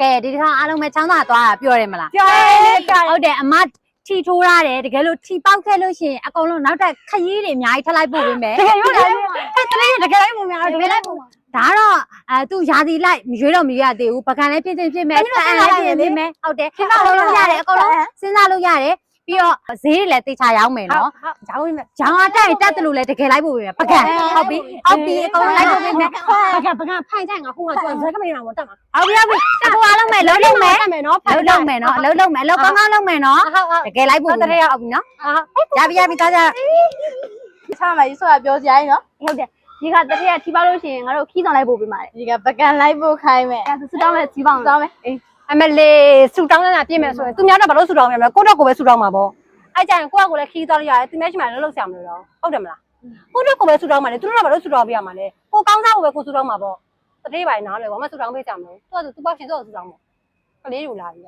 ကဲဒီတစ်ခါအားလုံးပဲချောင်းသာသွားတာပြောတယ်မလား ပြောရဲ ဟုတ်တယ်အမထီထိုးရတယ်တကယ်လို့ထီပေါက်ခဲ့လို့ရှိရင်အကုန်လုံးနောက်ထပ်ခရီးတွေအများကြီးထပ်လိုက်ပို့ပေးမယ် တကယ်ရောလားတကယ်လိုက်ပုံများတကယ်လိုက်ပုံ ဒါတော့သူရာသီလိုက်ရွေးတော့မရွေးရသေးဘူးပကံလည်းဖြစ်ဖြစ်မယ်ပန်းလည်းဖြစ်မယ်ဟုတ်တယ်အကုန်လုံးရတယ်အကုန်လုံးစဉ်းစားလို့ရတယ်ပြီးတော့ဈေးတွေလည်းတေချာရောက်မယ်နော် ဂျောင်းဝင်မယ် ဂျောင်းအတက်တက်တယ်လို့လည်းတကယ်လိုက်ပို့ပေးမယ်ပကံဟုတ်ပြီအကုန်လုံးလိုက်ပို့ပေးမယ် ပကဖိုင်ကြိုင်ငါခုမှကျွန်တော်ဇက်ကမနေတော့တက်မှာ ဟုတ်ပြီတကူအားလုံးမယ်လုံးလုံးမယ် တက်မယ်နော် လုံးလုံးမယ်နော်အလုံးလုံးမယ်အလုံးကောင်းကောင်းလုံးမယ်နော် ဟုတ် တကယ်လိုက်ပို့ပေးမယ်ဟုတ်ပြီနော်ရပြီသွားကြ ချမ်းမကြီးဆိုတာပြောစရာကြီးနော် ဟုတ်တယ်ဒီကတတိယထီပေါက်လို့ရှိရင်ငါတို့ခီးဆောင်လိုက်ပို့ပေးမှာလေ ဒီကပကံလိုက်ဖို့ခိုင်းမယ် အဲဆူတောင်းမဲ့ထီပေါက် တောင်းမယ် အမလေးဆူတောင်းနေတာပြည့်မယ်ဆိုရင်သူများတော့ဘာလို့ဆူတောင်းရမလဲကိုတော့ကိုပဲဆူတောင်းမှာပေါ့အဲ့ကြရင်ကိုကကိုလည်းခီးသွားလို့ရတယ်သူများရှိမှလည်းလုပ်ဆရာမလို့တော့ဟုတ်တယ်မလားကိုတော့ကိုပဲဆူတောင်းမှာလေသူတို့ကဘာလို့ဆူတောင်းပေးရမှာလဲကိုကောင်းစားကိုပဲကိုဆူတောင်းမှာပေါ့တတိယပိုင်းနားလေဘာမှဆူတောင်းပေးကြမလို့သူကသူပေါ့ရှင်သူ့ကိုဆူတောင်းမှာကလေးယူလာပြီ